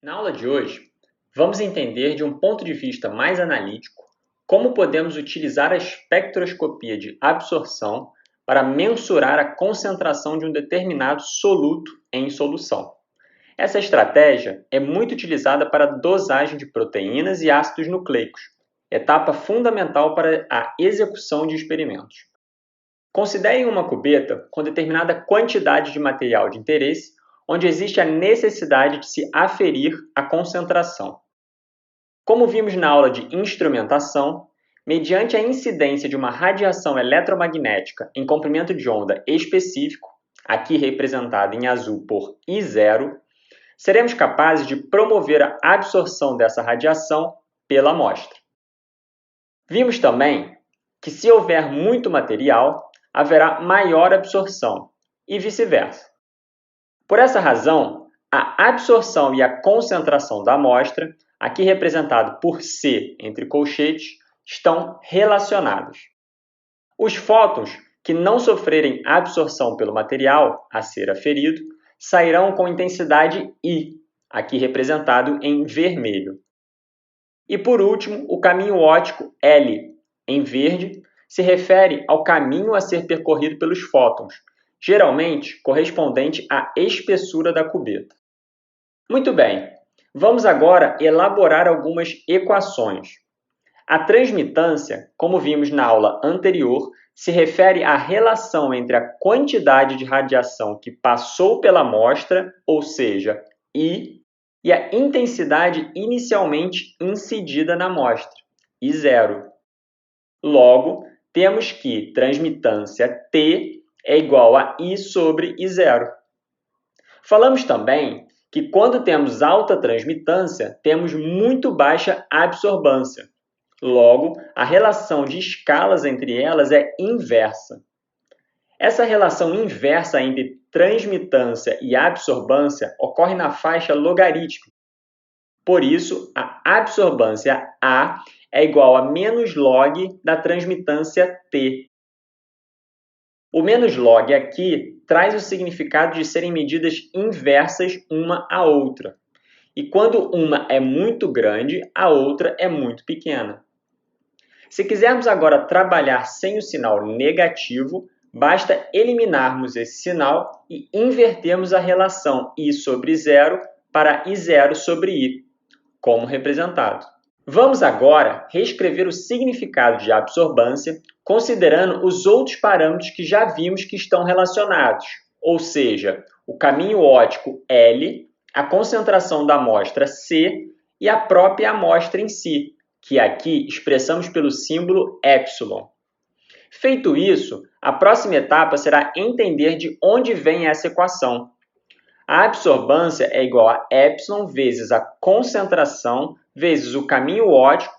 Na aula de hoje, vamos entender de um ponto de vista mais analítico como podemos utilizar a espectroscopia de absorção para mensurar a concentração de um determinado soluto em solução. Essa estratégia é muito utilizada para a dosagem de proteínas e ácidos nucleicos, etapa fundamental para a execução de experimentos. Considerem uma cubeta com determinada quantidade de material de interesse, onde existe a necessidade de se aferir a concentração. Como vimos na aula de instrumentação, mediante a incidência de uma radiação eletromagnética em comprimento de onda específico, aqui representado em azul por I0, seremos capazes de promover a absorção dessa radiação pela amostra. Vimos também que, se houver muito material, haverá maior absorção e vice-versa. Por essa razão, a absorção e a concentração da amostra, aqui representado por C entre colchetes, estão relacionados. Os fótons que não sofrerem absorção pelo material a ser aferido sairão com intensidade I, aqui representado em vermelho. E por último, o caminho óptico L, em verde, se refere ao caminho a ser percorrido pelos fótons, geralmente correspondente à espessura da cubeta. Muito bem, vamos agora elaborar algumas equações. A transmitância, como vimos na aula anterior, se refere à relação entre a quantidade de radiação que passou pela amostra, ou seja, I, e a intensidade inicialmente incidida na amostra, I0. Logo, temos que transmitância T é igual a I sobre I0. Falamos também que quando temos alta transmitância, temos muito baixa absorbância. Logo, a relação de escalas entre elas é inversa. Essa relação inversa entre transmitância e absorbância ocorre na faixa logarítmica. Por isso, a absorbância A é igual a menos log da transmitância T. O menos log aqui traz o significado de serem medidas inversas uma à outra. E quando uma é muito grande, a outra é muito pequena. Se quisermos agora trabalhar sem o sinal negativo, basta eliminarmos esse sinal e invertermos a relação I sobre 0 para I0 sobre I, como representado. Vamos agora reescrever o significado de absorbância, considerando os outros parâmetros que já vimos que estão relacionados, ou seja, o caminho óptico L, a concentração da amostra C e a própria amostra em si, que aqui expressamos pelo símbolo epsilon. Feito isso, a próxima etapa será entender de onde vem essa equação. A absorbância é igual a epsilon vezes a concentração vezes o caminho óptico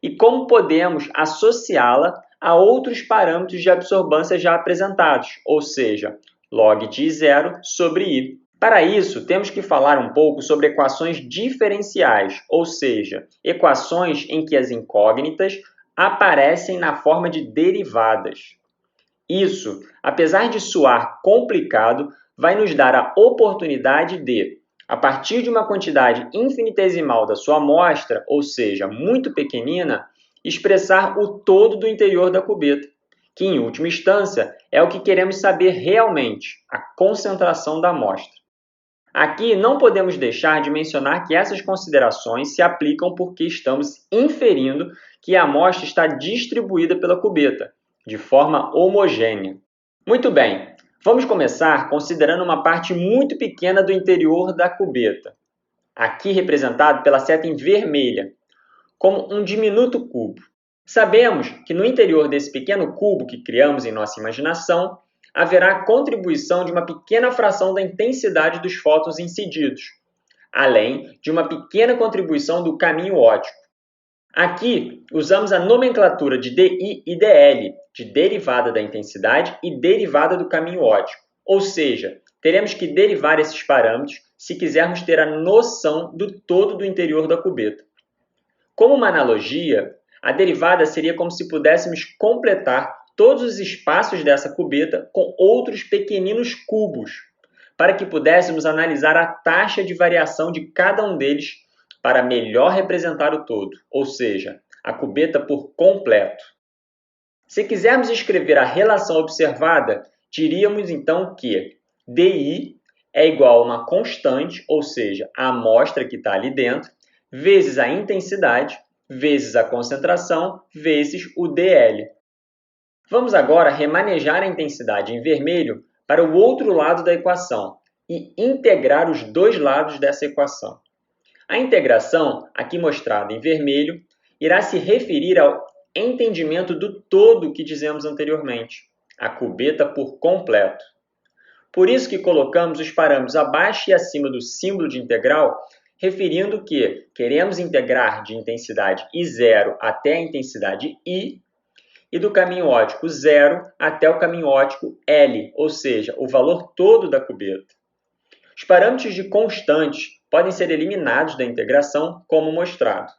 e como podemos associá-la a outros parâmetros de absorbância já apresentados, ou seja, log de I0 sobre I. Para isso, temos que falar um pouco sobre equações diferenciais, ou seja, equações em que as incógnitas aparecem na forma de derivadas. Isso, apesar de soar complicado, vai nos dar a oportunidade de, a partir de uma quantidade infinitesimal da sua amostra, ou seja, muito pequenina, expressar o todo do interior da cubeta, que em última instância é o que queremos saber realmente, a concentração da amostra. Aqui não podemos deixar de mencionar que essas considerações se aplicam porque estamos inferindo que a amostra está distribuída pela cubeta, de forma homogênea. Muito bem, vamos começar considerando uma parte muito pequena do interior da cubeta, aqui representado pela seta em vermelha, como um diminuto cubo. Sabemos que no interior desse pequeno cubo que criamos em nossa imaginação, haverá a contribuição de uma pequena fração da intensidade dos fótons incididos, além de uma pequena contribuição do caminho óptico. Aqui, usamos a nomenclatura de DI e DL, de derivada da intensidade e derivada do caminho óptico. Ou seja, teremos que derivar esses parâmetros se quisermos ter a noção do todo do interior da cubeta. Como uma analogia, a derivada seria como se pudéssemos completar todos os espaços dessa cubeta com outros pequeninos cubos, para que pudéssemos analisar a taxa de variação de cada um deles para melhor representar o todo, ou seja, a cubeta por completo. Se quisermos escrever a relação observada, diríamos então que DI é igual a uma constante, ou seja, a amostra que está ali dentro, vezes a intensidade, vezes a concentração, vezes o DL. Vamos agora remanejar a intensidade em vermelho para o outro lado da equação e integrar os dois lados dessa equação. A integração, aqui mostrada em vermelho, irá se referir ao entendimento do todo que dizemos anteriormente, a cubeta por completo. Por isso que colocamos os parâmetros abaixo e acima do símbolo de integral, referindo que queremos integrar de intensidade I0 até a intensidade I e do caminho óptico 0 até o caminho óptico L, ou seja, o valor todo da cubeta. Os parâmetros de constantes podem ser eliminados da integração, como mostrado.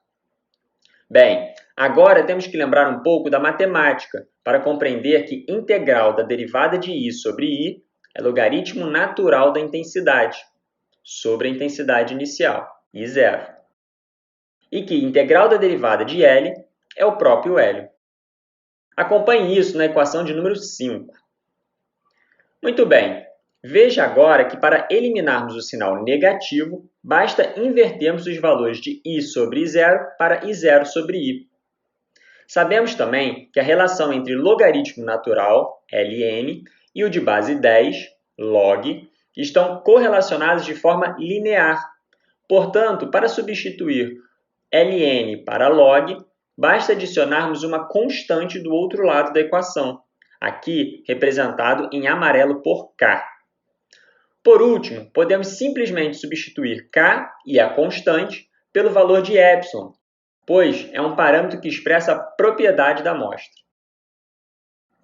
Bem, agora temos que lembrar um pouco da matemática para compreender que integral da derivada de I sobre I é logaritmo natural da intensidade sobre a intensidade inicial, I0. E que integral da derivada de L é o próprio L. Acompanhe isso na equação de número 5. Muito bem, veja agora que para eliminarmos o sinal negativo, basta invertermos os valores de I sobre I0 para I0 sobre I. Sabemos também que a relação entre logaritmo natural, ln, e o de base 10, log, estão correlacionados de forma linear. Portanto, para substituir ln para log, basta adicionarmos uma constante do outro lado da equação, aqui representado em amarelo por k. Por último, podemos simplesmente substituir k e a constante pelo valor de epsilon, pois é um parâmetro que expressa a propriedade da amostra.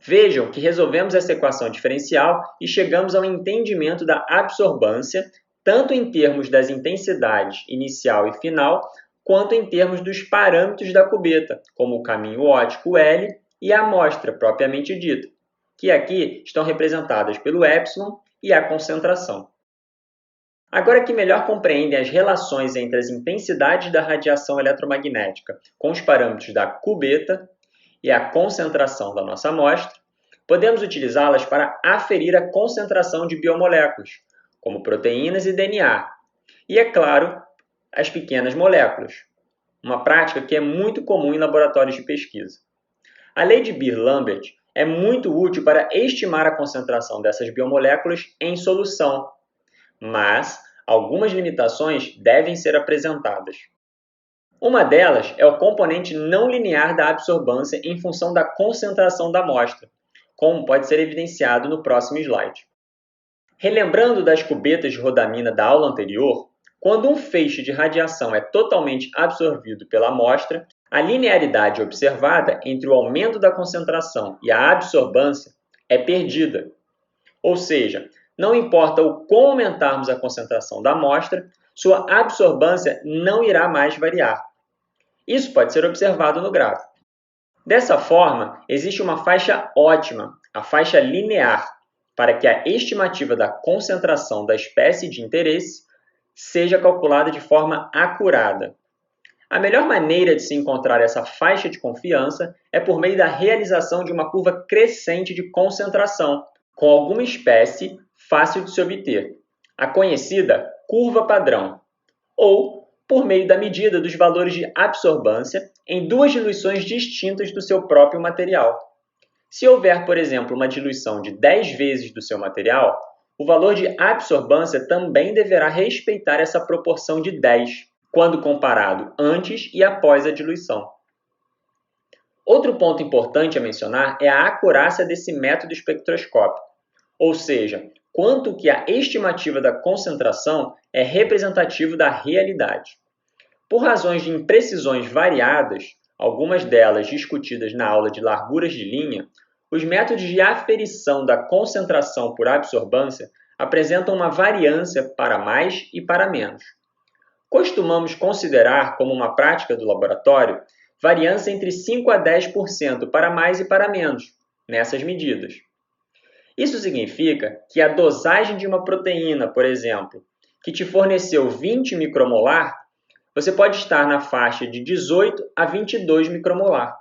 Vejam que resolvemos essa equação diferencial e chegamos ao entendimento da absorbância, tanto em termos das intensidades inicial e final, quanto em termos dos parâmetros da cubeta, como o caminho óptico L e a amostra propriamente dita, que aqui estão representadas pelo epsilon e a concentração. Agora que melhor compreendem as relações entre as intensidades da radiação eletromagnética com os parâmetros da cubeta e a concentração da nossa amostra, podemos utilizá-las para aferir a concentração de biomoléculas, como proteínas e DNA, e, é claro, as pequenas moléculas, uma prática que é muito comum em laboratórios de pesquisa. A lei de Beer-Lambert é muito útil para estimar a concentração dessas biomoléculas em solução, mas algumas limitações devem ser apresentadas. Uma delas é o componente não linear da absorbância em função da concentração da amostra, como pode ser evidenciado no próximo slide. Relembrando das cubetas de rodamina da aula anterior, quando um feixe de radiação é totalmente absorvido pela amostra, a linearidade observada entre o aumento da concentração e a absorbância é perdida. Ou seja, não importa o quão aumentarmos a concentração da amostra, sua absorbância não irá mais variar. Isso pode ser observado no gráfico. Dessa forma, existe uma faixa ótima, a faixa linear, para que a estimativa da concentração da espécie de interesse seja calculada de forma acurada. A melhor maneira de se encontrar essa faixa de confiança é por meio da realização de uma curva crescente de concentração, com alguma espécie fácil de se obter, a conhecida curva padrão, ou por meio da medida dos valores de absorbância em duas diluições distintas do seu próprio material. Se houver, por exemplo, uma diluição de 10 vezes do seu material, o valor de absorbância também deverá respeitar essa proporção de 10, quando comparado antes e após a diluição. Outro ponto importante a mencionar é a acurácia desse método espectroscópico, ou seja, quanto que a estimativa da concentração é representativo da realidade. Por razões de imprecisões variadas, algumas delas discutidas na aula de larguras de linha, os métodos de aferição da concentração por absorbância apresentam uma variância para mais e para menos. Costumamos considerar como uma prática do laboratório variância entre 5 a 10% para mais e para menos nessas medidas. Isso significa que a dosagem de uma proteína, por exemplo, que te forneceu 20 micromolar, você pode estar na faixa de 18 a 22 micromolar.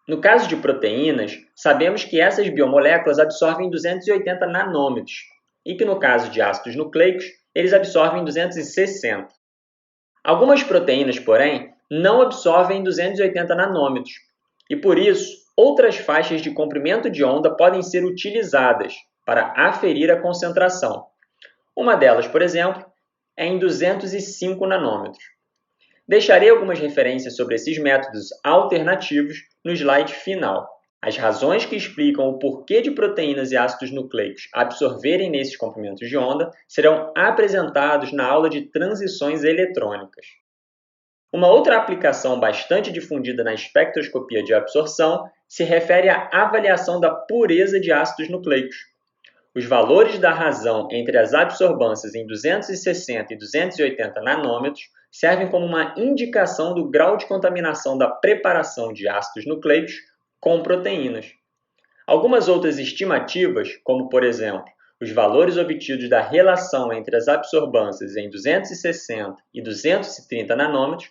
No caso de proteínas, sabemos que essas biomoléculas absorvem 280 nanômetros e que no caso de ácidos nucleicos, eles absorvem 260. Algumas proteínas, porém, não absorvem 280 nanômetros e por isso outras faixas de comprimento de onda podem ser utilizadas para aferir a concentração. Uma delas, por exemplo, é em 205 nanômetros. Deixarei algumas referências sobre esses métodos alternativos no slide final. As razões que explicam o porquê de proteínas e ácidos nucleicos absorverem nesses comprimentos de onda serão apresentados na aula de transições eletrônicas. Uma outra aplicação bastante difundida na espectroscopia de absorção se refere à avaliação da pureza de ácidos nucleicos. Os valores da razão entre as absorbâncias em 260 e 280 nanômetros servem como uma indicação do grau de contaminação da preparação de ácidos nucleicos com proteínas. Algumas outras estimativas, como por exemplo, os valores obtidos da relação entre as absorbâncias em 260 e 230 nanômetros,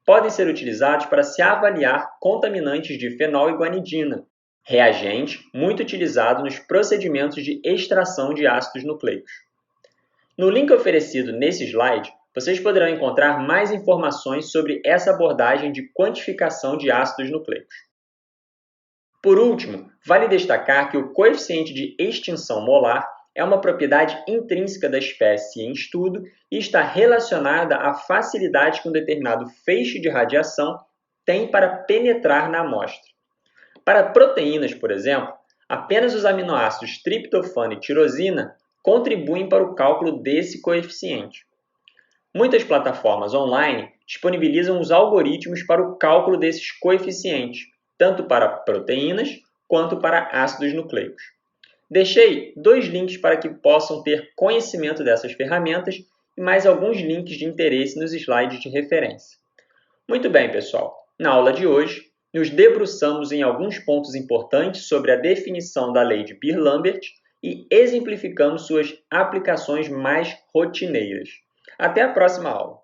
podem ser utilizados para se avaliar contaminantes de fenol e guanidina, reagente muito utilizado nos procedimentos de extração de ácidos nucleicos. No link oferecido nesse slide, vocês poderão encontrar mais informações sobre essa abordagem de quantificação de ácidos nucleicos. Por último, vale destacar que o coeficiente de extinção molar é uma propriedade intrínseca da espécie em estudo e está relacionada à facilidade que um determinado feixe de radiação tem para penetrar na amostra. Para proteínas, por exemplo, apenas os aminoácidos triptofano e tirosina contribuem para o cálculo desse coeficiente. Muitas plataformas online disponibilizam os algoritmos para o cálculo desses coeficientes, tanto para proteínas quanto para ácidos nucleicos. Deixei 2 links para que possam ter conhecimento dessas ferramentas e mais alguns links de interesse nos slides de referência. Muito bem, pessoal. Na aula de hoje, nos debruçamos em alguns pontos importantes sobre a definição da lei de Beer-Lambert e exemplificamos suas aplicações mais rotineiras. Até a próxima aula!